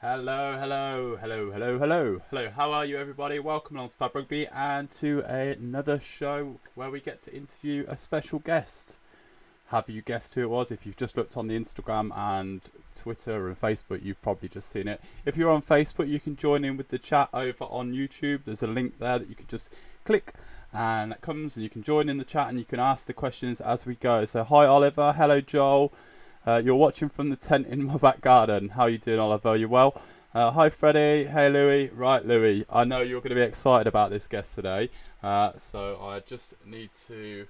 Hello. How are you, everybody? Welcome along to FAB Rugby and to another show where we get to interview a special guest. Have you guessed who it was? If you've just looked on the Instagram and Twitter and Facebook, you've probably just seen it. If you're on Facebook, you can join in with the chat over on YouTube. There's a link there that you can just click and it comes and you can join in the chat and you can ask the questions as we go. So hi Oliver, hello Joel. You're watching from the tent in my back garden. How you doing, Oliver? You well? Hi, Freddie. Hey, Louis. Right, Louis. I know you're going to be excited about this guest today. So I just need to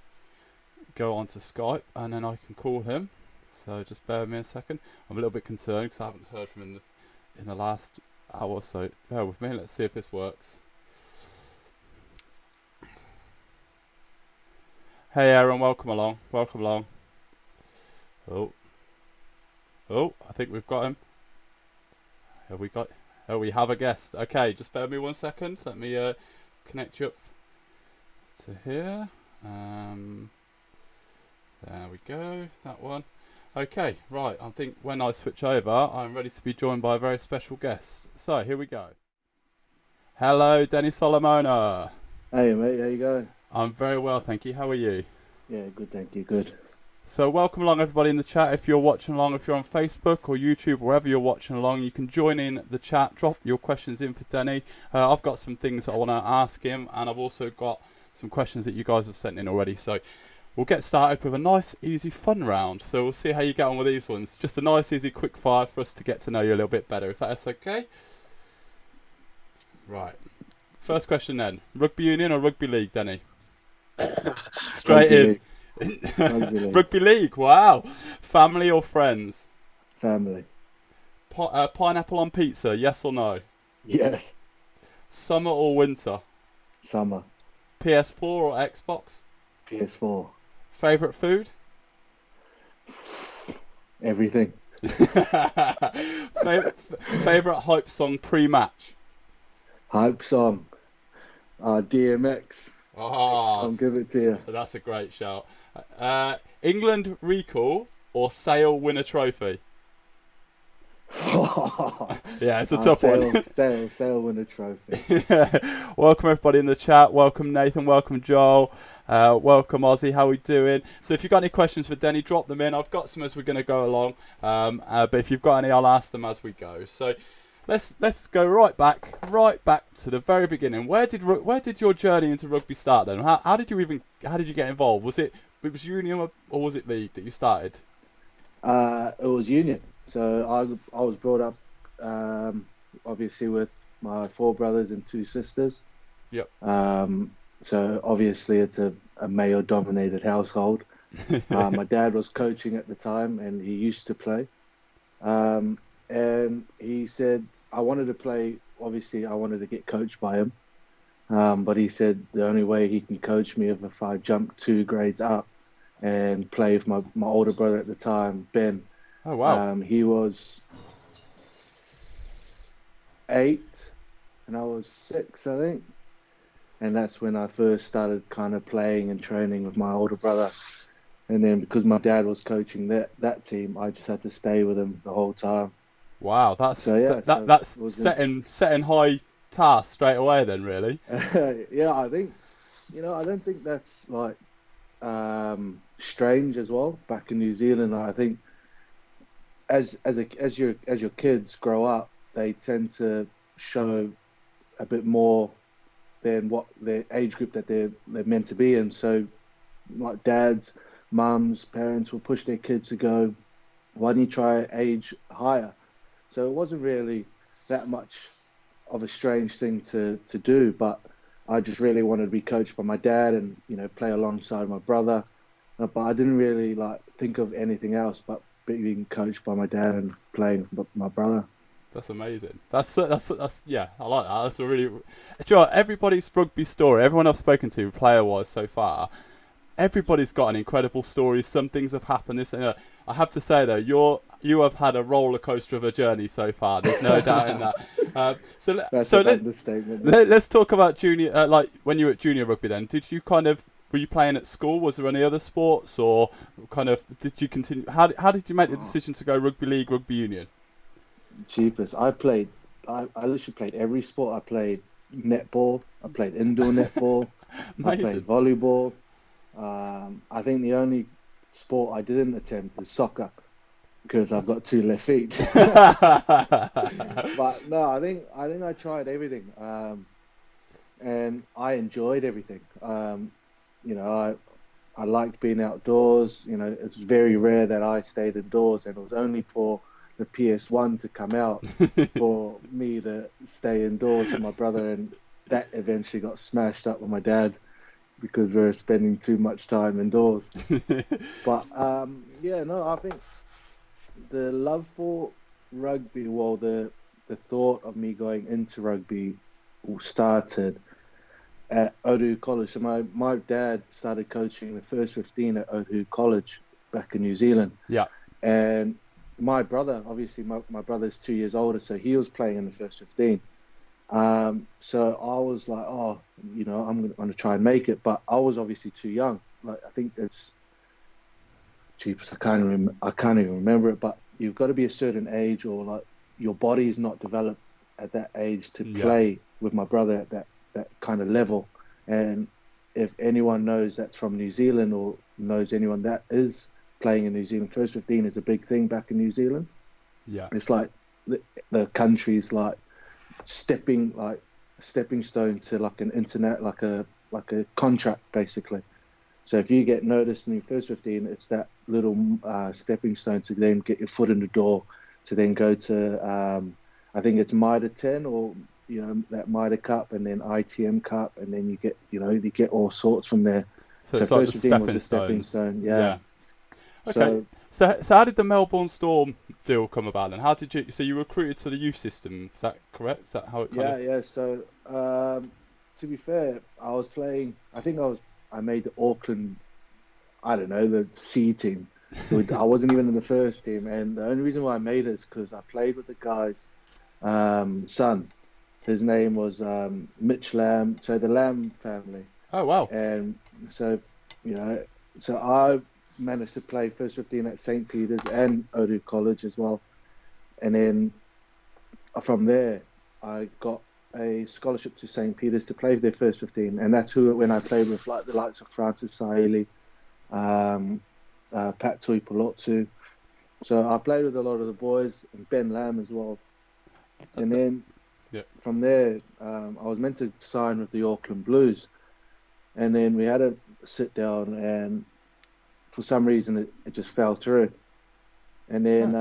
go onto Skype and then I can call him. So just bear with me a second. I'm a little bit concerned because I haven't heard from him in the last hour or so. Bear with me. Let's see if this works. Hey, Aaron. Welcome along. Oh, I think we've got him. We have a guest. Okay, just bear with me 1 second. Let me connect you up to here. There we go. That one. Okay, right. I think when I switch over, I'm ready to be joined by a very special guest. So here we go. Hello, Denny Solomona. Hey mate, how you going? I'm very well, thank you. How are you? Yeah, good, thank you, good. So welcome along everybody in the chat. If you're watching along, if you're on Facebook or YouTube, wherever you're watching along, you can join in the chat, drop your questions in for Denny. I've got some things that I want to ask him and I've also got some questions that you guys have sent in already. So we'll get started with a nice, easy, fun round. So we'll see how you get on with these ones. Just a nice, easy, quick fire for us to get to know you a little bit better, if that's okay. Right. First question then. Rugby Union or Rugby League, Denny? Straight Rugby in. league. Rugby league. Rugby League, wow. Family or friends? Family. Pineapple on pizza, yes or no? Yes. Summer or winter? Summer. PS4 or Xbox? PS4. Favourite food? Everything. Favourite hype song pre-match? Hype song. DMX. Oh, I'll give it to you. that's a great shout. England recall or Sale win a trophy? Yeah, it's a tough one. Sale win a trophy. Yeah. Welcome everybody in the chat. Welcome Nathan. Welcome Joel. Welcome Ozzy. How are we doing? So if you've got any questions for Denny, drop them in. I've got some as we're going to go along. But if you've got any, I'll ask them as we go. So let's go right back to the very beginning. Where did your journey into rugby start then? How did you get involved? Was it union or was it league that you started? It was union. So I was brought up obviously with my 4 brothers and 2 sisters. Yep. So obviously it's a male-dominated household. My dad was coaching at the time, and he used to play. And he said I wanted to play. Obviously, I wanted to get coached by him. But he said the only way he can coach me is if I jump 2 grades up and play with my older brother at the time, Ben. Oh wow. He was 8 and I was 6, I think. And that's when I first started kind of playing and training with my older brother. And then because my dad was coaching that team, I just had to stay with him the whole time. Wow, that's setting high tasks straight away then, really. Yeah, I think, I don't think that's like strange as well. Back in New Zealand, I think as your kids grow up, they tend to show a bit more than what their age group that they're meant to be in. So, like dads, mums, parents will push their kids to go, why don't you try age higher? So it wasn't really that much of a strange thing to do, but I just really wanted to be coached by my dad and play alongside my brother. But I didn't really think of anything else but being coached by my dad and playing with my brother. That's amazing. That's yeah, I like that. That's a really, everybody's rugby story. Everyone I've spoken to, player-wise so far, everybody's got an incredible story. Some things have happened. I have to say though, you have had a roller coaster of a journey so far. There's no doubt in that. Let's talk about junior. Like when you were at junior rugby, then were you playing at school? Was there any other sports, or did you continue? How did you make the decision to go rugby league, rugby union? cheapest. I literally played every sport. I played netball. I played indoor netball. I played Amazing. volleyball. I think the only sport I didn't attempt is soccer because I've got two left feet. But no, I think I tried everything, and I enjoyed everything. I liked being outdoors. It's very rare that I stayed indoors, and it was only for the PS1 to come out for me to stay indoors with my brother, and that eventually got smashed up with my dad because we were spending too much time indoors. But yeah, no, I think the love for rugby, well, the thought of me going into rugby started at Otahu College. So my dad started coaching the first 15 at Otahu College back in New Zealand. Yeah. And my brother, obviously, my brother's 2 years older, so he was playing in the first 15. So I was like, oh, I'm going to try and make it. But I was obviously too young. Like, I think it's cheapest. I can't even remember it. But you've got to be a certain age, or like your body is not developed at that age to Yeah. play with my brother at that kind of level. And if anyone knows that's from New Zealand, or knows anyone that is playing in New Zealand, first 15 is a big thing back in New Zealand. Yeah. It's like the country's like stepping stone to like an internet, like a contract basically. So if you get noticed in your first 15, it's that little stepping stone to then get your foot in the door, to then go to I think it's Mitre 10, or that Mitre Cup, and then ITM Cup, and then you get all sorts from there. So So it's like the first 15 was stepping a stepping stones. stone, yeah. Yeah. Okay. So So how did the Melbourne Storm deal come about then? How did you? So you recruited to the youth system. Is that correct? Is that how it kind of? yeah. So to be fair, I was playing. I made the Auckland. I don't know, the C team. I wasn't even in the first team, and the only reason why I made it is because I played with the guy's son. His name was Mitch Lamb, so the Lamb family. Oh wow. And so, you know, so I managed to play first 15 at St. Peter's and Otahu College as well. And then from there, I got a scholarship to St. Peter's to play their first 15. And that's when I played with like the likes of Francis Saeli, Pat Tuipolotu. So I played with a lot of the boys, and Ben Lamb as well. And then Yeah. from there, I was meant to sign with the Auckland Blues. And then we had a sit down, and for some reason it just fell through. And then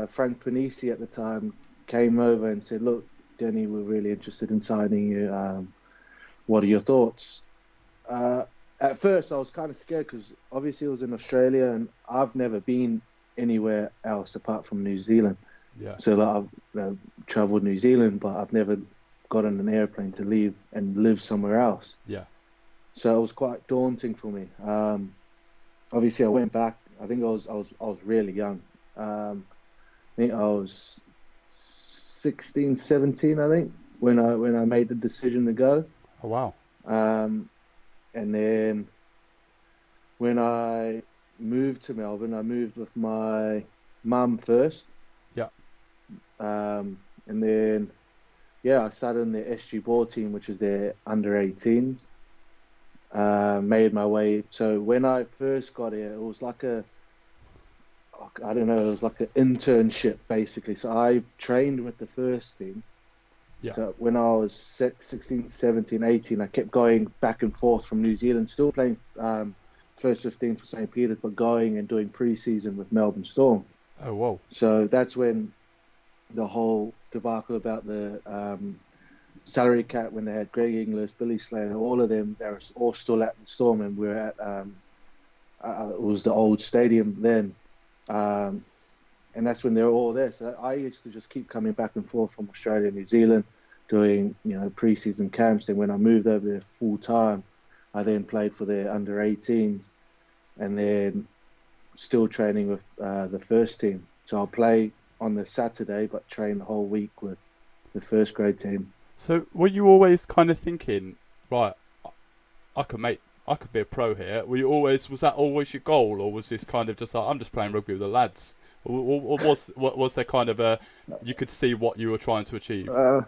Frank Panisi at the time came over and said, "Look, Denny, we're really interested in signing you. What are your thoughts?" At first, I was kind of scared because obviously it was in Australia, and I've never been anywhere else apart from New Zealand. Yeah. So like, I've traveled New Zealand, but I've never got on an airplane to leave and live somewhere else. Yeah. So it was quite daunting for me. Obviously, I went back. I think I was really young. I think I was 16, 17, I think, when I made the decision to go. Oh wow. And then when I moved to Melbourne, I moved with my mum first. Yeah. And then, yeah, I started in the SG ball team, which was their under 18s. Made my way. So when I first got here, it was like I don't know, it was like an internship basically. So I trained with the first team. Yeah. So when I was 16, 17, 18, I kept going back and forth from New Zealand, still playing first 15 for St. Peter's, but going and doing pre-season with Melbourne Storm. Oh whoa. So that's when the whole debacle about the salary cap, when they had Greg Inglis, Billy Slater, all of them, they were all still at the Storm, and we were at it was the old stadium then, and that's when they were all there. So I used to just keep coming back and forth from Australia, New Zealand, doing pre-season camps. Then when I moved over there full time, I then played for their under 18s, and then still training with the first team. So I'll play on the Saturday, but train the whole week with the first grade team. So were you always kind of thinking, right, I could be a pro here? Was that always your goal, or was this kind of just like, I'm just playing rugby with the lads? Was there kind of a you could see what you were trying to achieve? Uh,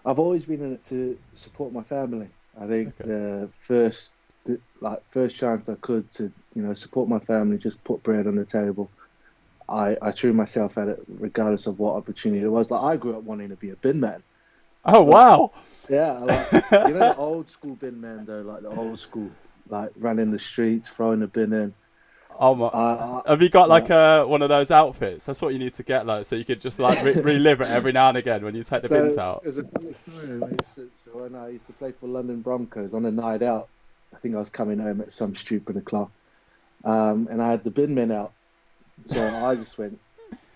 I've always been in it to support my family. I think Okay. first chance I could to support my family, just put bread on the table. I threw myself at it regardless of what opportunity it was. Like I grew up wanting to be a bin man, Oh but wow! yeah, like the old school bin man though, like the old school, like running the streets, throwing the bin in. Oh my! I Have you got like like one of those outfits? That's what you need to get, like, so you could just like relive it every now and again when you take the bins so out. there's a funny story. So when I used to play for London Broncos on a night out, I think I was coming home at some stupid o'clock, and I had the bin men out. So I just went.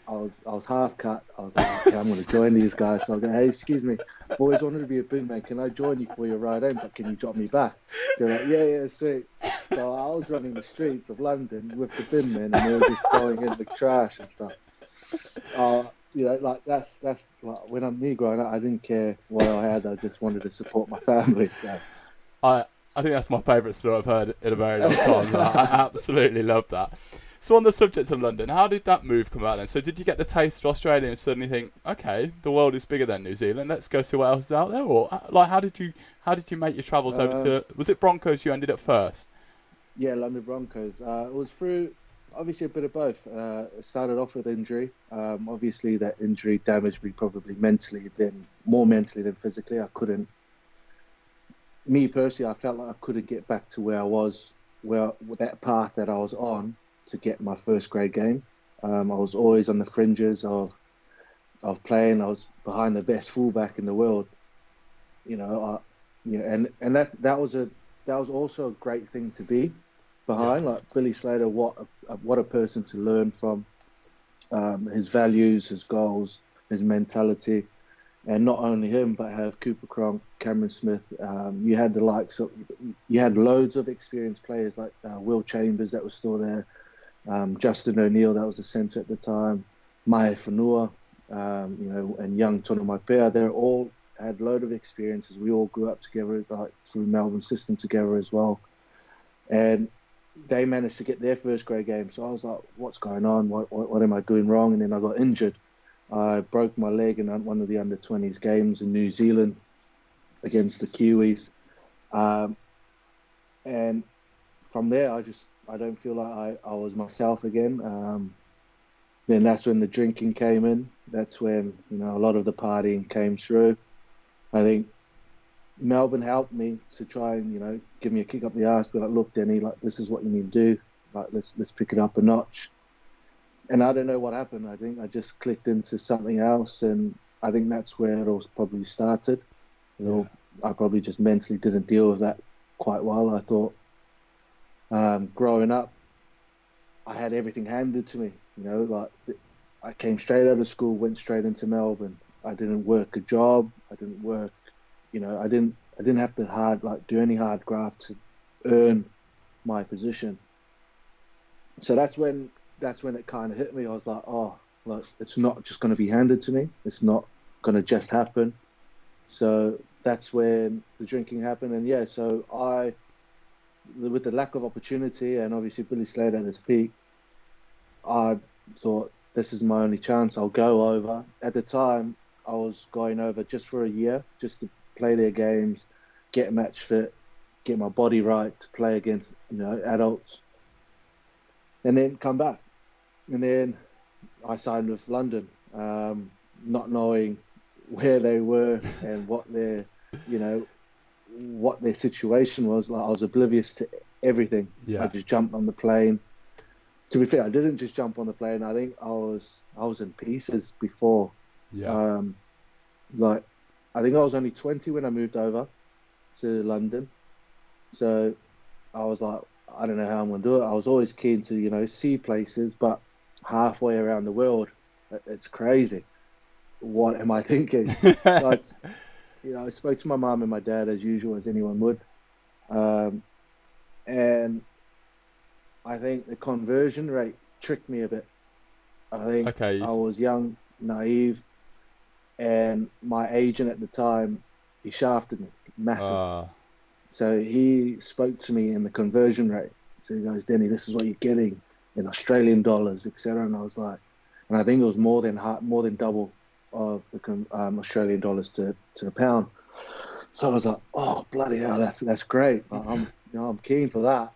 I was half cut. I was like, okay, I'm going to join these guys. So I go, hey, excuse me, I've always wanted to be a bin man. Can I join you for your ride home? But can you drop me back? They're like, yeah, yeah, sweet. So I was running the streets of London with the bin men, and they were just throwing in the trash and stuff. Like that's like when I'm me growing up, I didn't care what I had. I just wanted to support my family. So. I I think that's my favourite story I've heard in a very long time. I absolutely love that. So on the subject of London, how did that move come about then? So did you get the taste of Australia and suddenly think, okay, the world is bigger than New Zealand. Let's go see what else is out there? Or like, how did you make your travels over Um, to? Was it Broncos you ended up first? Yeah, London Broncos. It was through obviously a bit of both. It started off with injury. Obviously, that injury damaged me probably mentally, then more mentally than physically. I couldn't. Me personally, I felt like I couldn't get back to where I was, where with that path that I was on to get my first grade game. I was always on the fringes of playing. I was behind the best fullback in the world. You know, and that was also a great thing to be Yeah. behind. Like Billy Slater, what a person to learn from. His values, his goals, his mentality, and not only him, but have Cooper Cronk, Cameron Smith. You had the likes of you had loads of experienced players like Will Chambers that was still there, Justin O'Neill that was the centre at the time, Maya Fanua, and young Tono Maipea. They're all had a load of experiences. We all grew up together, like through Melbourne system together as well, and they managed to get their first grade game. So I was like, what's going on? What am I doing wrong? And then I got injured. I broke my leg in one of the under 20s games in New Zealand against the Kiwis. Um, and from there, I don't feel like I was myself again. Then that's when the drinking came in. That's when, a lot of the partying came through. I think Melbourne helped me to try and, give me a kick up the arse, be like, look, Denny, like this is what you need to do. Like let's pick it up a notch. And I don't know what happened. I think I just clicked into something else, and I think that's where it all probably started. Yeah. I probably just mentally didn't deal with that quite well. I thought growing up, I had everything handed to me. Like I came straight out of school, went straight into Melbourne. I didn't work a job. I didn't work. I didn't have to do any hard graft to earn my position. So that's when it kind of hit me. I was like, oh, look, it's not just going to be handed to me. It's not going to just happen. So that's when the drinking happened, and yeah, so with the lack of opportunity and obviously Billy Slater at his peak, I thought this is my only chance. I'll go over. At the time, I was going over just for a year, just to play their games, get match fit, get my body right to play against adults, and then come back. And then I signed with London, not knowing where they were and you know, what their situation was. Like I was oblivious to everything. I Yeah. just jumped on the plane. To be fair, I didn't just jump on the plane. I think I was in pieces before. Yeah. Um, like I think I was only 20 when I moved over to London. So I was like, I don't know how I'm going to do it. I was always keen to, see places, but halfway around the world, it's crazy. What am I thinking? So I spoke to my mum and my dad as usual, as anyone would. Um, and I think the conversion rate tricked me a bit. I think Okay. I was young, naive, and my agent at the time, he shafted me massively. Uh. So he spoke to me in the conversion rate. So he goes, Denny, this is what you're getting in Australian dollars, etc. And I was like, and I think it was more than double of the Australian dollars to the pound. So I was like, oh bloody hell, that's great. I'm keen for that.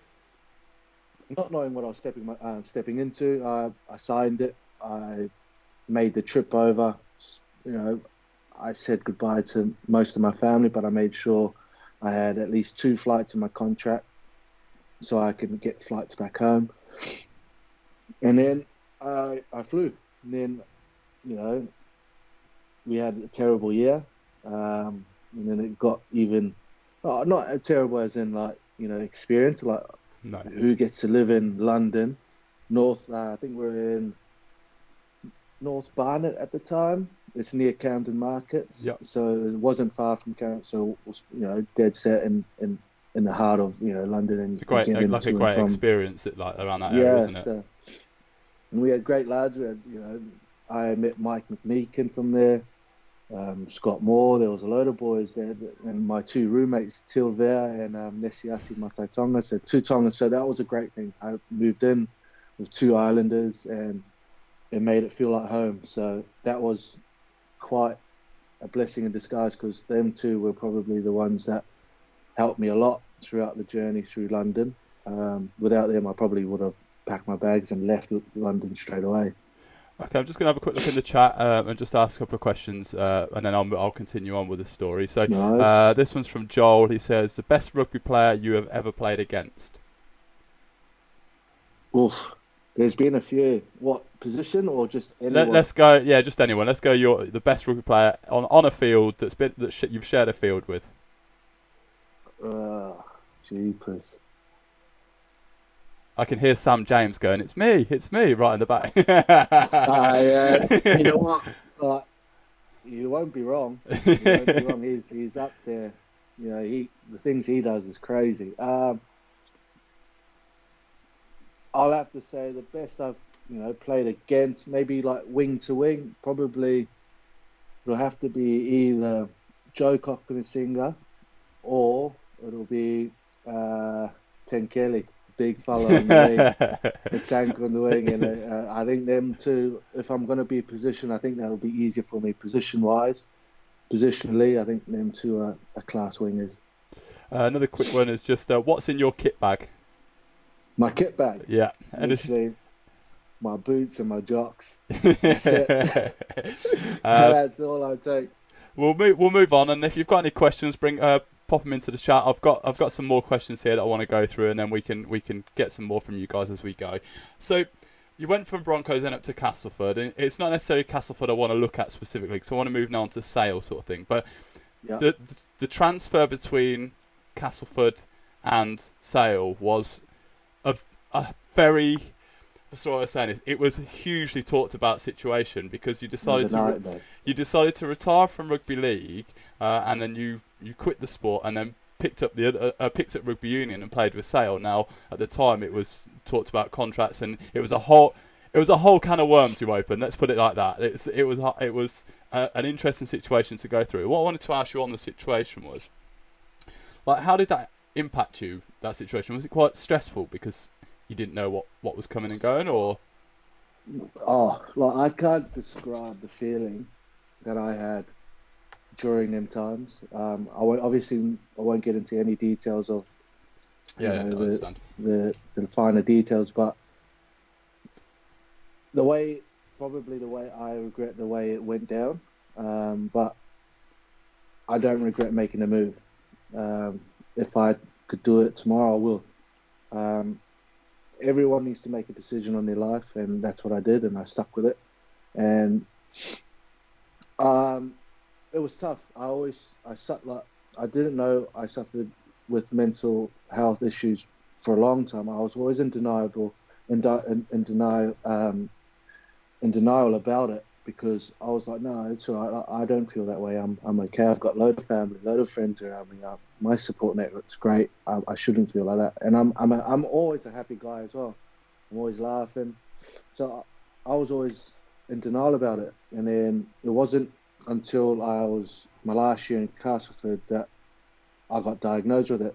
Not knowing what I was stepping into, I signed it. I made the trip over. You know, I said goodbye to most of my family, but I made sure I had at least 2 flights in my contract so I could get flights back home. And then I flew. And then, you know, we had a terrible year. And then it got even, not a terrible as in like, you know, experience, like No. who gets to live in London, I think we're in North Barnet at the time. It's near Camden Markets. Yep. So it wasn't far from Camden. So, it was, you know, dead set in the heart of, you know, London and getting Like a to and great from. experience like around that area, Yeah, isn't it? so, and we had great lads. We had, you know, I met Mike McMeekin from there, Scott Moore. There was a load of boys there, and my 2 roommates, Tilvea and Nesiasi Mataitonga. So 2 Tonga. So that was a great thing. I moved in with 2 Islanders, and it made it feel like home. So that was quite a blessing in disguise, because them 2 were probably the ones that helped me a lot throughout the journey through London. Without them, I probably would have packed my bags and left London straight away. Okay, I'm just going to have a quick look in the chat and just ask a couple of questions, and then I'll continue on with the story. So Nice. this one's from Joel. He says, the best rugby player you have ever played against? Oof. There's been a few. What position or just anyone? Let's go. Yeah, just anyone. Let's go. The best rugby player on a field you've shared a field with. Jeepers. I can hear Sam James going, it's me, right in the back. You know what? You won't be wrong. You won't be wrong. He's up there. You know, the things he does is crazy. I'll have to say the best I've, you know, played against, maybe like wing to wing, probably it'll have to be either Joe Cockney-Singer or it'll be Tenkeli, big fella on the wing, the tank on the wing. And I think them 2, if I'm going to be positioned, I think that'll be easier for me position-wise. Positionally, I think them 2 are class wingers. Another quick one is just, what's in your kit bag? My kit bag? Yeah. Literally, my boots and my jocks. That's it. That's all I take. We'll move on, and if you've got any questions, pop them into the chat. I've got some more questions here that I want to go through, and then we can get some more from you guys as we go. So you went from Broncos then up to Castleford, and it's not necessarily Castleford I want to look at specifically, because I want to move now on to Sale sort of thing. But yeah. the transfer between Castleford and Sale was a very, that's what I was saying, is it was a hugely talked about situation, because you decided to retire from rugby league, and then you quit the sport, and then picked up rugby union and played with Sale. Now at the time it was talked about contracts, and it was a whole can of worms you opened. Let's put it like that. It was an interesting situation to go through. What I wanted to ask you on the situation was, like, how did that impact you? That situation, was it quite stressful because you didn't know what was coming and going, or? Oh, well, I can't describe the feeling that I had during them times. I won't get into any details of the finer details, but probably the way I regret the way it went down, but I don't regret making the move. If I could do it tomorrow, I will. Everyone needs to make a decision on their life, and that's what I did, and I stuck with it. And it was tough. I didn't know I suffered with mental health issues for a long time. I was always in denial about it, because I was like, no, it's all right. I don't feel that way. I'm okay. I've got a load of family, a load of friends around me. My support network's great. I shouldn't feel like that. And I'm always a happy guy as well. I'm always laughing. So I was always in denial about it. And then it wasn't until I was my last year in Castleford that I got diagnosed with it.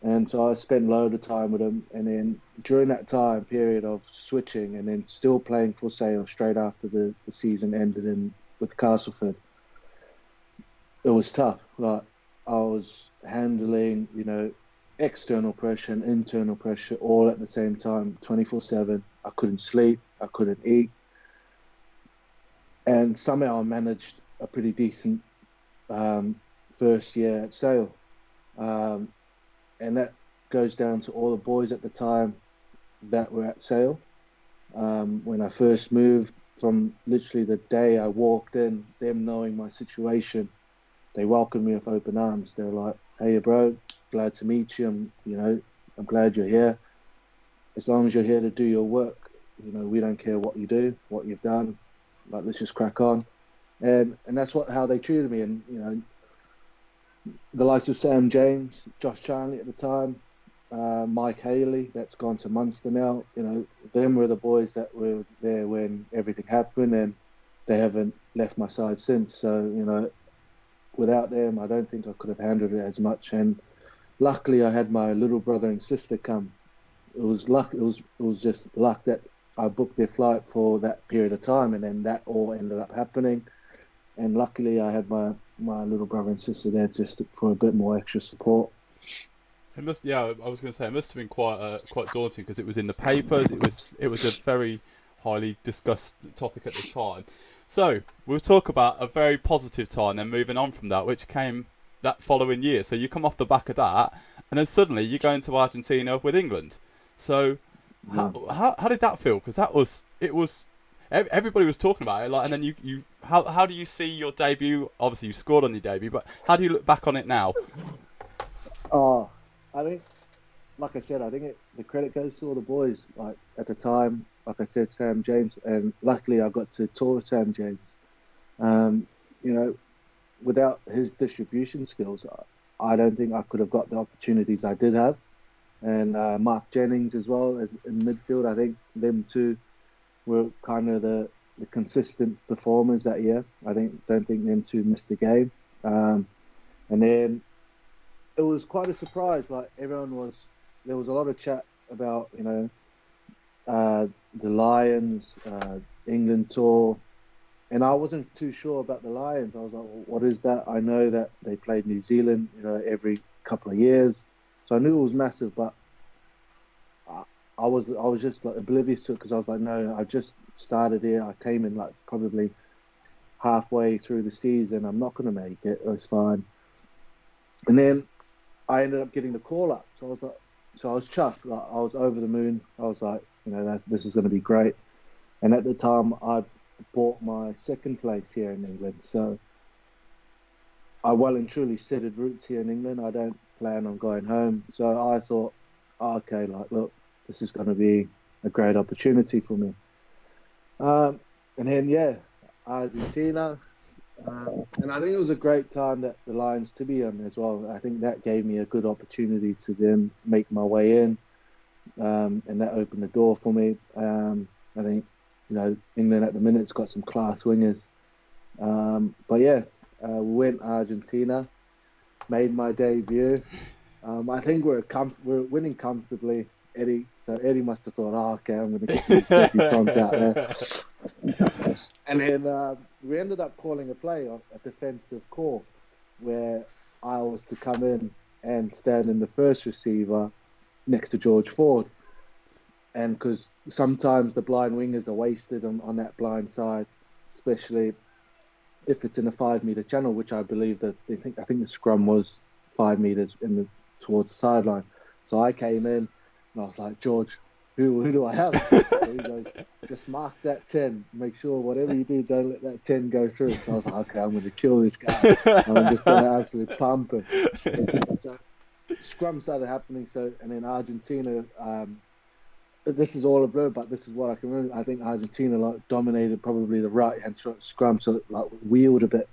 And so I spent a load of time with him. And then during that time period of switching and then still playing for Sale straight after the season ended in with Castleford, it was tough. Like I was handling, external pressure and internal pressure all at the same time, 24/7. I couldn't sleep. I couldn't eat. And somehow I managed a pretty decent first year at Sale. Um, and that goes down to all the boys at the time that were at Sale. When I first moved, from literally the day I walked in, them knowing my situation, they welcomed me with open arms. They were like, "Hey, bro, glad to meet you. I'm glad you're here. As long as you're here to do your work, we don't care what you do, what you've done. Like, let's just crack on." And that's how they treated me. And the likes of Sam James, Josh Charnley at the time, Mike Haley, that's gone to Munster now. Them were the boys that were there when everything happened, and they haven't left my side since. So, without them, I don't think I could have handled it as much. And luckily, I had my little brother and sister come. It was luck. It was just luck that I booked their flight for that period of time, and then that all ended up happening. And luckily, I had my little brother and sister there just for a bit more extra support. It must, yeah. I was going to say it must have been quite daunting because it was in the papers. It was a very highly discussed topic at the time. So we'll talk about a very positive time, then moving on from that, which came that following year. So you come off the back of that, and then suddenly you go into Argentina with England. So Yeah. how did that feel? Because everybody was talking about it. Like, and then how do you see your debut? Obviously, you scored on your debut, but how do you look back on it now? Oh, I think, like I said, I think the credit goes to all the boys. Like at the time, like I said, Sam James, and luckily I got to tour with Sam James. Um, you know, without his distribution skills, I don't think I could have got the opportunities I did have. And Mark Jennings as well as in midfield. I think them two were kind of the consistent performers that year. Don't think them two missed a game. Um, and then it was quite a surprise. Like there was a lot of chat about the Lions, England tour, and I wasn't too sure about the Lions. I was like, well, what is that? I know that they played New Zealand, every couple of years, so I knew it was massive, but I, I was just like oblivious to it because I was like, no, I just started here. I came in like probably halfway through the season. I'm not going to make it. It's fine. And then I ended up getting the call up. So I was chuffed. Like, I was over the moon. I was like, this is going to be great. And at the time, I bought my second place here in England. So I well and truly settled roots here in England. I don't plan on going home. So I thought, oh, okay, like, look, this is going to be a great opportunity for me. And then, yeah, Argentina. And I think it was a great time that the Lions to be on as well. I think that gave me a good opportunity to then make my way in, and that opened the door for me. I think England at the minute's got some class wingers. But yeah, we went Argentina, made my debut. I think we're winning comfortably. Eddie must have thought, oh, okay, I'm going to get these debutants out there. And then we ended up calling a play on a defensive call where I was to come in and stand in the first receiver next to George Ford. And because sometimes the blind wingers are wasted on that blind side, especially if it's in a 5 meter channel, which I believe that I think the scrum was 5 meters towards the sideline. So I came in and I was like, George, who do I have? So he goes, just mark that 10. Make sure whatever you do, don't let that 10 go through. So I was like, okay, I'm going to kill this guy. I'm just going to absolutely pump him. So scrum started happening. And then Argentina, this is all a blur, but this is what I can remember. I think Argentina dominated probably the right hand scrum, so wheeled a bit.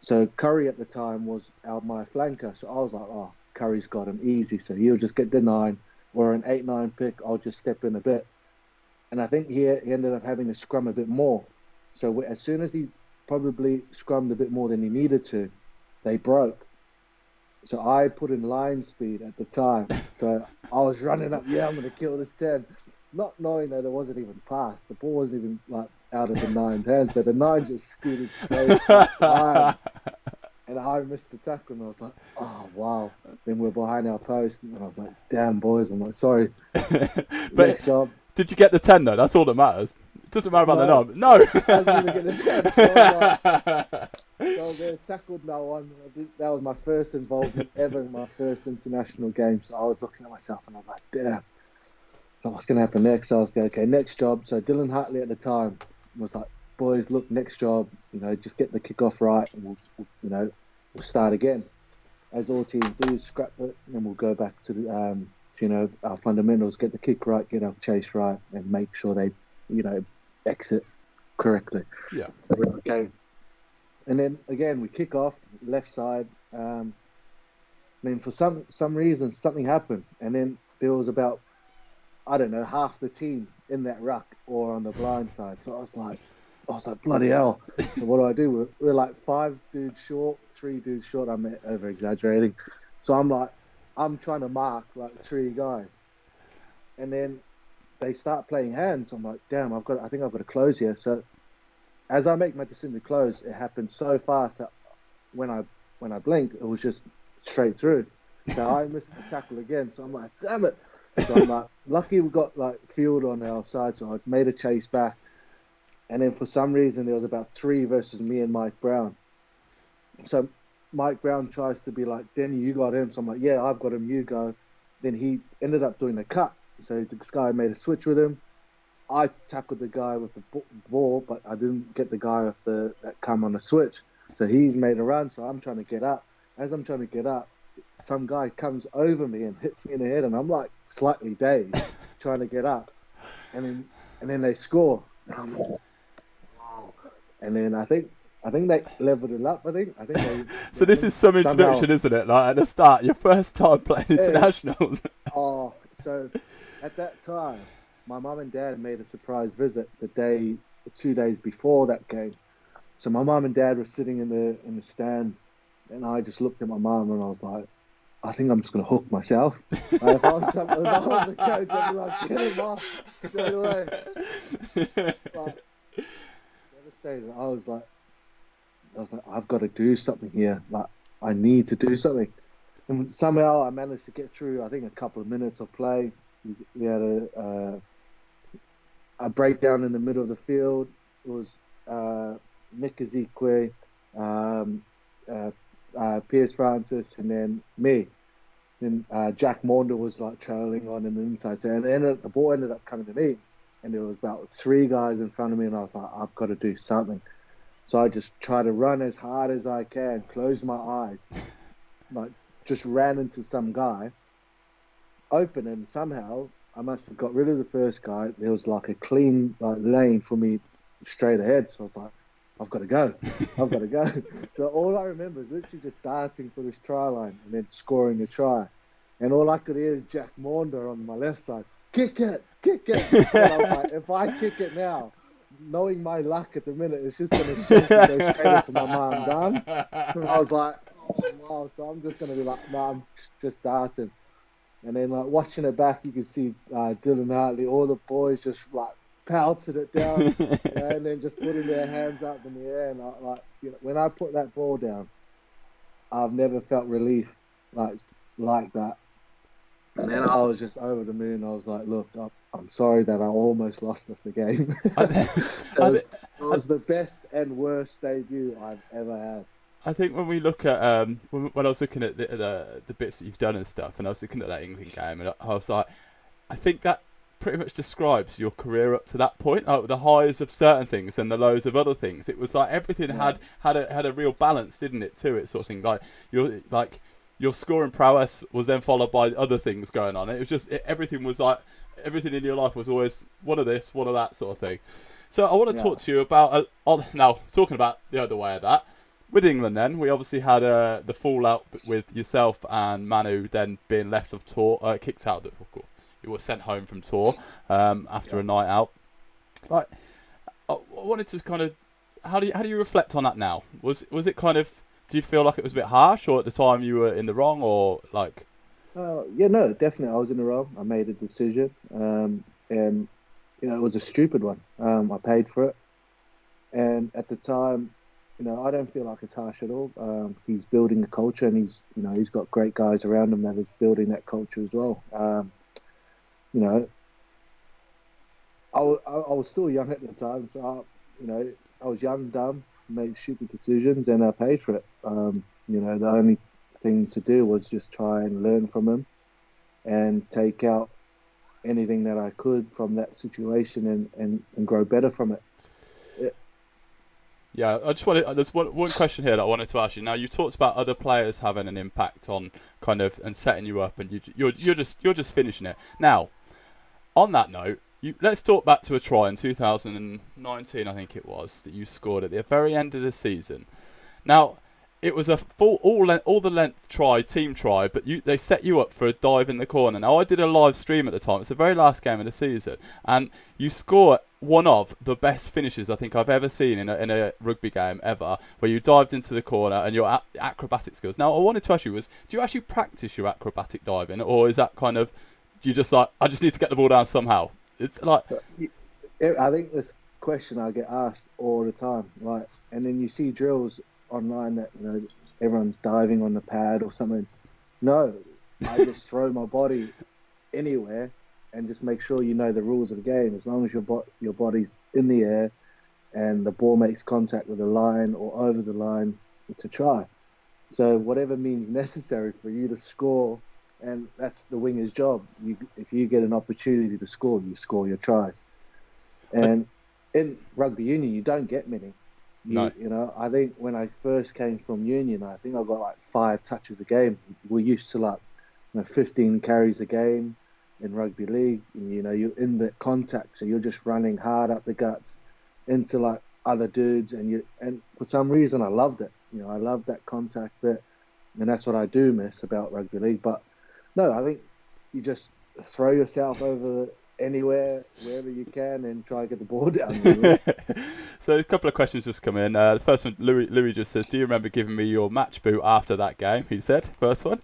So Curry at the time was my flanker, so I was like, oh, Curry's got him easy, so he'll just get the 9 or an 8-9 pick. I'll just step in a bit, and I think he ended up having to scrum a bit more. So as soon as he probably scrummed a bit more than he needed to, they broke. So I put in line speed at the time. So I was running up, yeah, I'm going to kill this 10. Not knowing that it wasn't even past. The ball wasn't even like out of the nine's hand. So the nine just scooted straight behind. And I missed the tackle. And I was like, oh, wow. Then we're behind our post. And I was like, damn, boys. I'm like, sorry. But Next job. did you get the 10 though? That's all that matters. It doesn't matter about the number. No. I didn't even get the 10. So they tackled no one. That was my first involvement ever in my first international game. So I was looking at myself and I was like, damn. So what's going to happen next? So I was going, okay, next job. So Dylan Hartley at the time was like, boys, look, next job, just get the kickoff right and we'll start again. As all teams do, scrap it and then we'll go back to, our fundamentals, get the kick right, get our chase right and make sure they, exit correctly. Yeah. So we're okay. And then again, we kick off left side. Then for some reason, something happened, and then there was about, I don't know, half the team in that ruck or on the blind side. So I was like, bloody hell! So what do? We're like 5 dudes short, 3 dudes short. I'm over exaggerating. So I'm trying to mark like 3 guys, and then they start playing hands. I'm like, damn, I think I've got to close here. So as I make my decision to close, it happened so fast that when I blinked, it was just straight through. So I missed the tackle again. So I'm like, damn it. So I'm like, lucky we got like field on our side. So I made a chase back. And then for some reason, there was about 3 versus me and Mike Brown. So Mike Brown tries to be like, Denny, you got him. So I'm like, yeah, I've got him, you go. Then he ended up doing a cut. So this guy made a switch with him. I tackled the guy with the ball, but I didn't get the guy that come on the switch. So he's made a run, so I'm trying to get up. As I'm trying to get up, some guy comes over me and hits me in the head, and I'm like slightly dazed, trying to get up. And then they score. And I'm like, wow. And then I think they leveled it up. I think they. So this is some introduction, isn't it? Like at the start, your first time playing internationals. Oh, so at that time, my mum and dad made a surprise visit 2 days before that game. So my mum and dad were sitting in the stand, and I just looked at my mum and I was like, I think I'm just going to hook myself. If I was the coach, I'd be like, get him off straight away. But devastated. I was like, I've got to do something here. Like, I need to do something. And somehow I managed to get through, I think, a couple of minutes of play. We had a breakdown in the middle of the field. It was Nick Ezekwe, Piers Francis, and then me. Then Jack Maunder was like trailing on in the inside. So the ball ended up coming to me, and there was about 3 guys in front of me, and I was like, I've got to do something. So I just tried to run as hard as I can, closed my eyes, like just ran into some guy, open, and somehow I must have got rid of the first guy. There was like a clean lane for me straight ahead. So I was like, I've got to go. So all I remember is literally just darting for this try line and then scoring a try. And all I could hear is Jack Maunder on my left side, kick it. And I was like, if I kick it now, knowing my luck at the minute, it's just going to sink and go straight into my mom's arms. And I was like, oh, wow. So I'm just going to be like, no, I'm just darting. And then like watching it back, you can see Dylan Hartley, all the boys just like pelted it down, and then just putting their hands up in the air. And when I put that ball down, I've never felt relief like that. And then I was just over the moon. I was like, look, I'm sorry that I almost lost us the game. So it was the best and worst debut I've ever had. I think when we look at when I was looking at the bits that you've done and stuff, and I was looking at that England game, and I was like, I think that pretty much describes your career up to that point, like the highs of certain things and the lows of other things. It was like everything had a real balance, didn't it, to it, sort of thing. Like your scoring prowess was then followed by other things going on. It was just everything in your life was always one of this, one of that sort of thing. So I want to talk to you about now talking about the other way of that. With England, then we obviously had the fallout with yourself and Manu then being left of tour, kicked out. You were sent home from tour after a night out. I wanted to kind of how do you reflect on that now? Was it kind of do you feel like it was a bit harsh, or at the time you were in the wrong, or like? Yeah, no, definitely. I was in the wrong. I made a decision, and it was a stupid one. I paid for it, and at the time, I don't feel like it's harsh at all. He's building a culture, and he's got great guys around him that is building that culture as well. You know, I was still young at the time, so I was young, dumb, made stupid decisions, and I paid for it. The only thing to do was just try and learn from him and take out anything that I could from that situation and grow better from it. Yeah, I just wanted. There's one question here that I wanted to ask you. Now, you talked about other players having an impact on kind of and setting you up, and you're just finishing it. Now, on that note, let's talk back to a try in 2019, I think it was, that you scored at the very end of the season. Now, it was a full all the length try, team try, but they set you up for a dive in the corner. Now, I did a live stream at the time. It's the very last game of the season, and you score one of the best finishes I think I've ever seen in a rugby game ever, where you dived into the corner and your acrobatic skills. Now, I wanted to ask you do you actually practice your acrobatic diving, or is that kind of you just like, I just need to get the ball down somehow? It's like, I think this question I get asked all the time, right? And then you see drills online that everyone's diving on the pad or something. No, I just throw my body anywhere and just make sure you know the rules of the game. As long as your body's in the air and the ball makes contact with the line or over the line, it's a try. So whatever means necessary for you to score, and that's the winger's job. If you get an opportunity to score, you score your tries. And in rugby union, you don't get many. no. I think when I first came from union, I think I got like 5 touches a game. We're used to like 15 carries a game in rugby league. You're in the contact, so you're just running hard up the guts into like other dudes, and for some reason I loved it. I loved that contact bit, and that's what I do miss about rugby league. But no, I think you just throw yourself over anywhere, wherever you can, and try to get the ball down. Really. So a couple of questions just come in. The first one, Louis just says, "Do you remember giving me your match boot after that game?" He said, first one,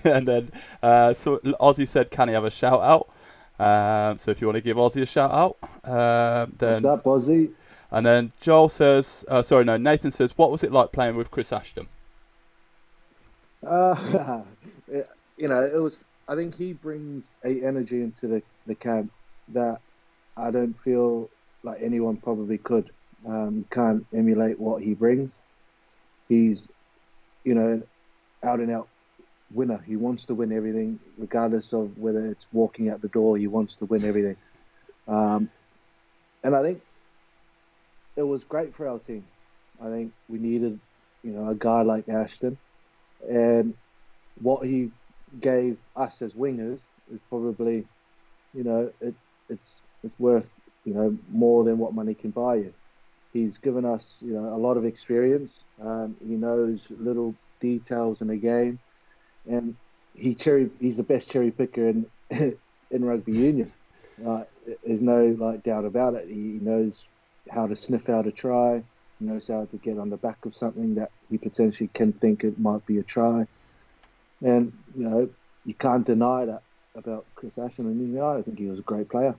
and then so Ozzy said, "Can he have a shout out?" So if you want to give Ozzy a shout out, then what's up, Ozzy? And then Joel says, Nathan says, "What was it like playing with Chris Ashton?" It was. I think he brings a energy into the camp that I don't feel like anyone probably could. Can't emulate what he brings. He's, out and out winner. He wants to win everything, regardless of whether it's walking out the door. He wants to win everything, and I think it was great for our team. I think we needed, a guy like Ashton, and what he gave us as wingers is probably, it's worth, more than what money can buy you. He's given us, a lot of experience. He knows little details in the game, and he's the best cherry picker in in rugby union. There's no doubt about it. He knows how to sniff out a try. He knows how to get on the back of something that he potentially can think it might be a try. And, you can't deny that about Chris Ashton. And, I think he was a great player.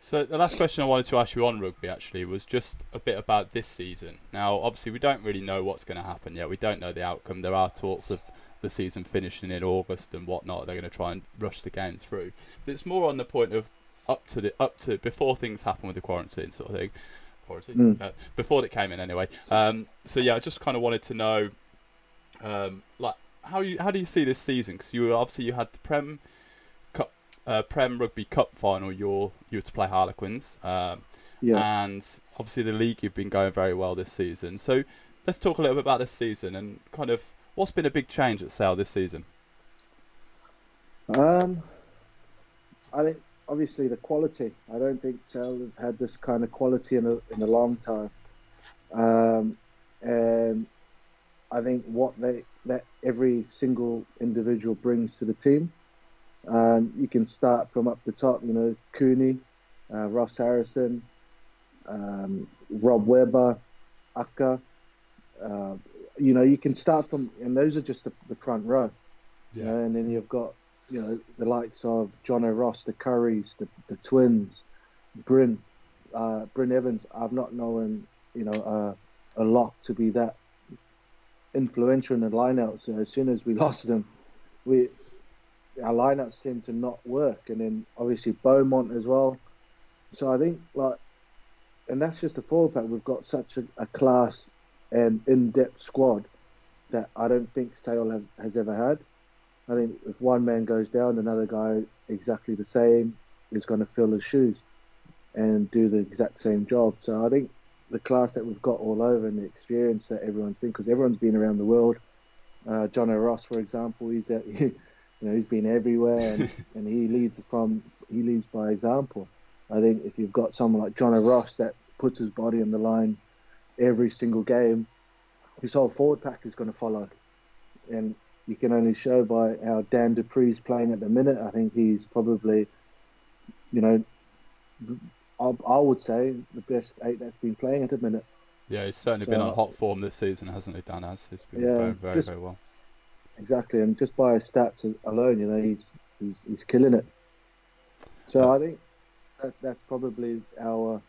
So the last question I wanted to ask you on rugby actually was just a bit about this season. Now, obviously, we don't really know what's going to happen yet. We don't know the outcome. There are talks of the season finishing in August and whatnot. They're going to try and rush the games through. But it's more on the point of up to before things happen with the quarantine sort of thing. Before it came in anyway. So yeah, I just kind of wanted to know, how do you see this season? Because you had the Prem Rugby Cup final. You were to play Harlequins, and obviously the league you've been going very well this season. So let's talk a little bit about this season and kind of what's been a big change at Sale this season. I think obviously the quality. I don't think Sale have had this kind of quality in a long time, and I think that every single individual brings to the team. You can start from up the top, Cooney, Ross Harrison, Rob Webber, Akka, you can start from, and those are just the front row, Yeah. and then you've got, the likes of John O'Ross, the Currys, the Twins, Bryn, Bryn Evans. I've not known, a lock to be that influential in the lineout. So as soon as we lost them, our lineouts seemed to not work, and then obviously Beaumont as well. So I think and that's just a forward pack. We've got such a class and in-depth squad that I don't think Sale has ever had. I think if one man goes down, another guy exactly the same is going to fill his shoes and do the exact same job. So I think the class that we've got all over and the experience that everyone's been, because everyone's been around the world. John O'Ross, for example, he's been everywhere, and he leads by example. I think if you've got someone like John O'Ross that puts his body on the line every single game, his whole forward pack is going to follow. And you can only show by how Dan Dupree's playing at the minute. I think he's probably, I would say the best 8 that's been playing at the minute. Yeah, he's certainly been on hot form this season, hasn't he, Dan? He's been very, very well. Exactly, and just by his stats alone, he's killing it. So I think that's probably our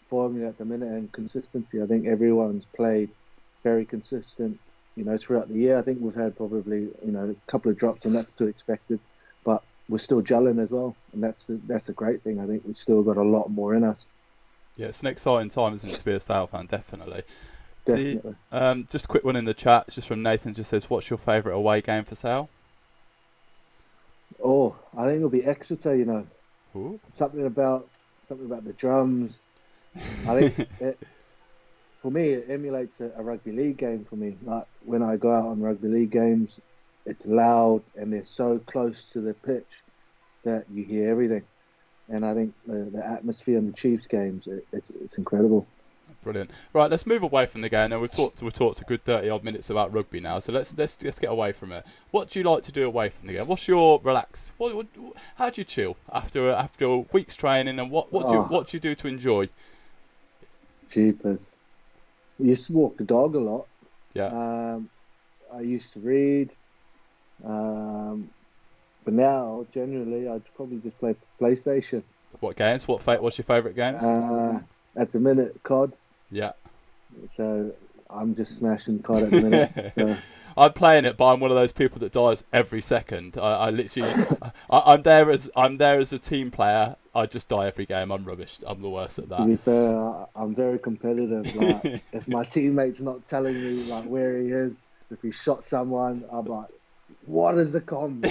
formula at the minute, and consistency. I think everyone's played very consistent, throughout the year. I think we've had probably, a couple of drops, and that's to expected, but we're still gelling as well, and that's a great thing. I think we've still got a lot more in us. Yeah, it's an exciting time, isn't it, to be a Sale fan? Definitely. Definitely. Just a quick one in the chat. It's just from Nathan. Just says, "What's your favourite away game for Sale?" Oh, I think it'll be Exeter. Ooh. Something about the drums. I think for me, it emulates a rugby league game for me. Like when I go out on rugby league games, it's loud and they're so close to the pitch that you hear everything. And I think the atmosphere in the Chiefs games, it's incredible. Brilliant. Right, let's move away from the game. Now we've talked a good 30-odd minutes about rugby now. So let's get away from it. What do you like to do away from the game? What's your relax? How do you chill after a week's training? And what do you do to enjoy? Jeepers. I used to walk the dog a lot. Yeah. I used to read. But now, generally, I'd probably just play PlayStation. What games? What's your favourite games? At the minute, COD. Yeah. So I'm just smashing COD at the minute. So. I'm playing it, but I'm one of those people that dies every second. I literally, I'm there as a team player. I just die every game. I'm rubbish. I'm the worst at that. To be fair, I'm very competitive. Like, if my teammate's not telling me like where he is, if he shot someone, I'm like, what is the comms?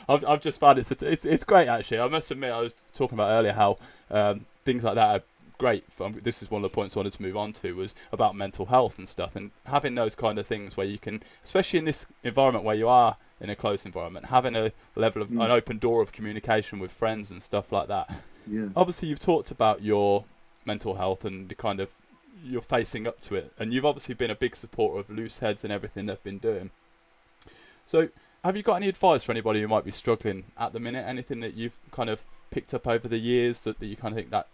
I've just found it's great actually. I must admit, I was talking about earlier how things like that are great. This is one of the points I wanted to move on to, was about mental health and stuff, and having those kind of things where you can, especially in this environment where you are in a close environment, having a level of an open door of communication with friends and stuff like that. Yeah. Obviously, you've talked about your mental health and the kind of you're facing up to it, and you've obviously been a big supporter of Loose Heads and everything they've been doing. So have you got any advice for anybody who might be struggling at the minute? Anything that you've kind of picked up over the years that you kind of think that,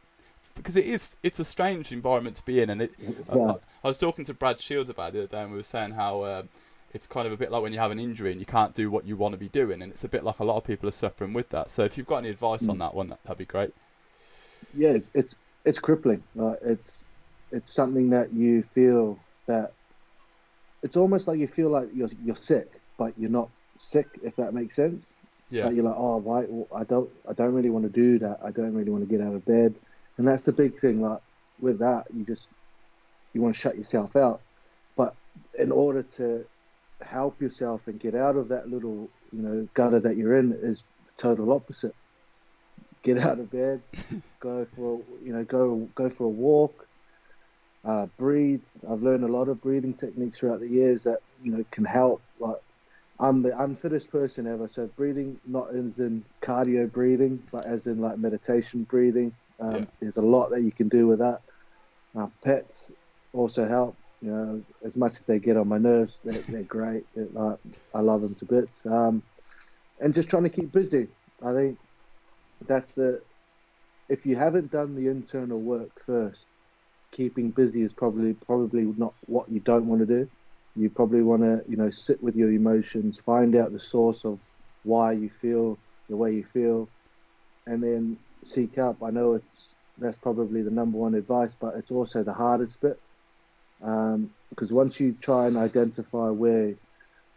because it's a strange environment to be in, and I was talking to Brad Shields about it the other day, and we were saying how it's kind of a bit like when you have an injury and you can't do what you want to be doing, and it's a bit like a lot of people are suffering with that. So if you've got any advice on that one, that'd be great. Yeah, it's crippling. It's something that you feel that it's almost like you feel like you're sick, but you're not sick, if that makes sense. Yeah. Like you're like, oh, why? I don't really want to do that. I don't really want to get out of bed, and that's the big thing. Like with that, you want to shut yourself out, but in order to help yourself and get out of that little gutter that you're in, is the total opposite. Get out of bed, go for a walk. Breathe. I've learned a lot of breathing techniques throughout the years that can help. Like I'm the unfittest person ever. So breathing, not as in cardio breathing, but as in like meditation breathing. There's a lot that you can do with that. Pets also help. As much as they get on my nerves, they're great. I love them to bits. And just trying to keep busy. I think that's if you haven't done the internal work first, keeping busy is probably not what you don't want to do. You probably want to sit with your emotions, find out the source of why you feel the way you feel, and then seek help. I know that's probably the number one advice, but it's also the hardest bit, because once you try and identify where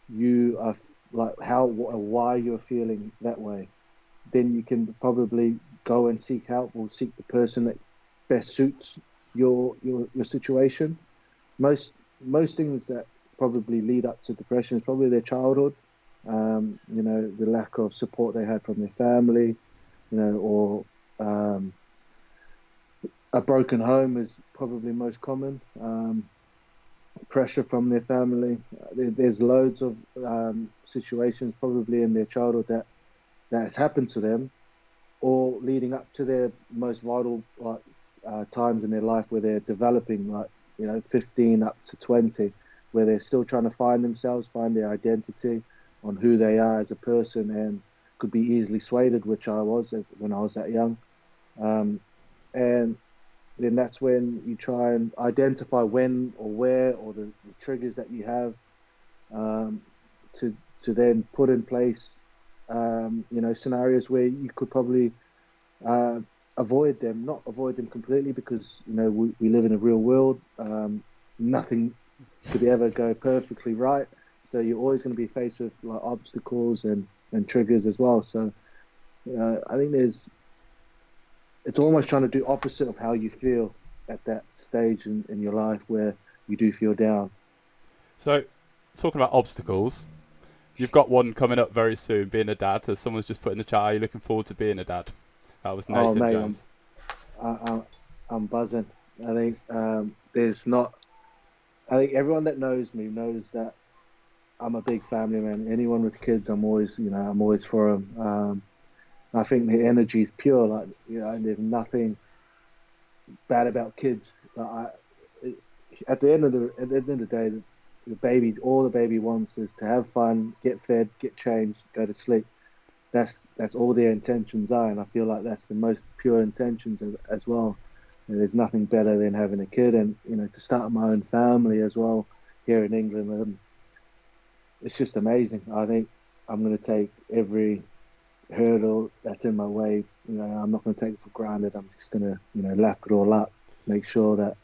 you are, like how or why you're feeling that way, then you can probably go and seek help or seek the person that best suits your situation. Most things that probably lead up to depression is probably their childhood. The lack of support they had from their family, or a broken home is probably most common. Pressure from their family. There's loads of situations probably in their childhood that has happened to them, or leading up to their most vital times in their life where they're developing, 15 up to 20, where they're still trying to find themselves, find their identity on who they are as a person, and could be easily swayed, which I was when I was that young. And then that's when you try and identify when or where or the triggers that you have, to then put in place scenarios where you could probably avoid them, not avoid them completely, because we live in a real world. Nothing could ever go perfectly right, so you're always going to be faced with like obstacles and triggers as well. So I think it's almost trying to do opposite of how you feel at that stage in your life where you do feel down. So, talking about obstacles, you've got one coming up very soon, being a dad. As someone's just put in the chat, are you looking forward to being a dad? That was Nathan Mate, Jones. I'm buzzing. I think there's not. I think everyone that knows me knows that I'm a big family man. Anyone with kids, I'm always for them. I think the energy is pure, and there's nothing bad about kids. At the end of the day, all the baby wants is to have fun, get fed, get changed, go to sleep. That's all their intentions are, and I feel like that's the most pure intentions as well. And there's nothing better than having a kid, and to start my own family as well here in England. It's just amazing. I think I'm going to take every hurdle that's in my way. I'm not going to take it for granted. I'm just going to lap it all up, make sure that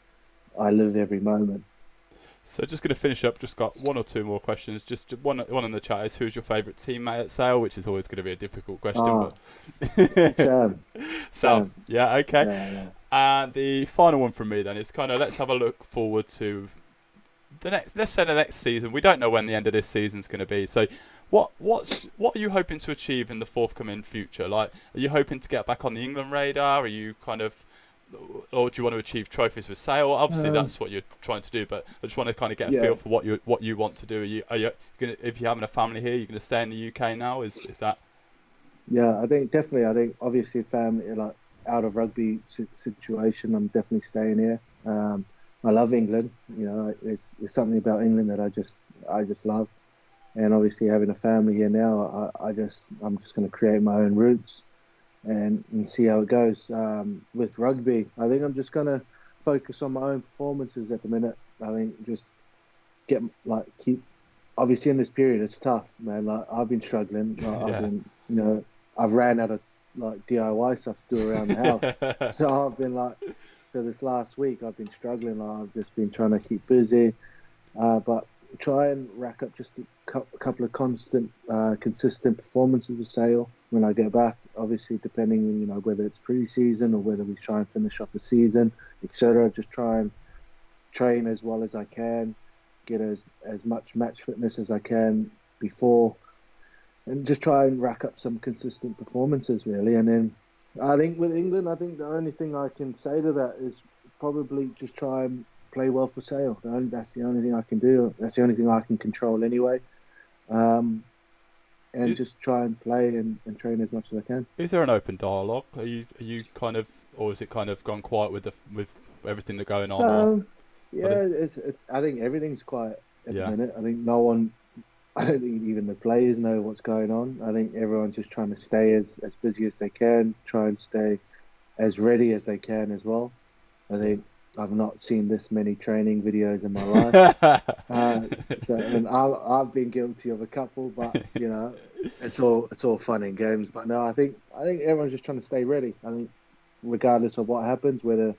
I live every moment. So just going to finish up. Just got one or two more questions. Just one in the chat is, who's your favourite teammate at Sale? Which is always going to be a difficult question. But Sam. Yeah. Okay. Yeah. And the final one from me then is kind of, let's have a look forward to let's say the next season. We don't know when the end of this season's going to be. So what are you hoping to achieve in the forthcoming future? Like, are you hoping to get back on the England radar? Are you kind of, or do you want to achieve trophies with Sale? Obviously, that's what you're trying to do, but I just want to kind of get a feel for what you want to do. Are you gonna, if you're having a family here, you're going to stay in the UK now? Is that? Yeah, I think definitely. I think obviously family, like out of rugby situation, I'm definitely staying here. I love England. There's something about England that I just love, and obviously having a family here now, I'm just going to create my own roots and see how it goes. With rugby, I think I'm just going to focus on my own performances at the minute. I think just keep. Obviously, in this period, it's tough, man. Like I've been struggling. I've ran out of DIY stuff to do around the house. So I've been for this last week, I've been struggling. I've just been trying to keep busy, but try and rack up just a couple of consistent performances with Sale when I get back. Obviously, depending whether it's pre-season or whether we try and finish off the season, etc. Just try and train as well as I can, get as much match fitness as I can before, and just try and rack up some consistent performances, really. And then I think with England, I think the only thing I can say to that is probably just try and play well for Sale. That's the only thing I can do. That's the only thing I can control anyway. Just try and play and train as much as I can. Is there an open dialogue? Are you kind of, or is it kind of gone quiet with everything that's going on? It's. I think everything's quiet at the minute. I think no one. I don't think even the players know what's going on. I think everyone's just trying to stay as busy as they can, try and stay as ready as they can as well. I think I've not seen this many training videos in my life. And I've been guilty of a couple, but it's all fun and games. But no, I think everyone's just trying to stay ready. I think regardless of what happens, whether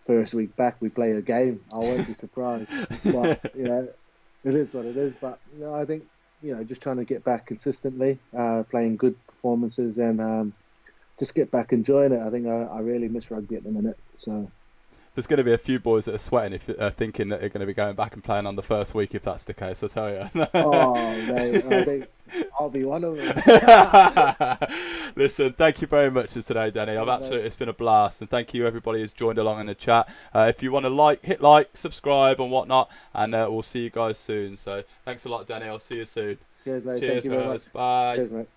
first week back we play a game, I won't be surprised. But it is what it is. But I think just trying to get back consistently, playing good performances, and just get back enjoying it. I think I really miss rugby at the minute. So. There's going to be a few boys that are sweating thinking that they're going to be going back and playing on the first week if that's the case, I tell you. Oh, mate, I think I'll be one of them. Listen, thank you very much for today, Denny. It's been a blast, and thank you everybody who's joined along in the chat. If you want to hit like, subscribe and whatnot, and we'll see you guys soon. So thanks a lot, Denny. I'll see you soon. Cheers, mate. Cheers, thank you very much. Bye. Cheers, mate.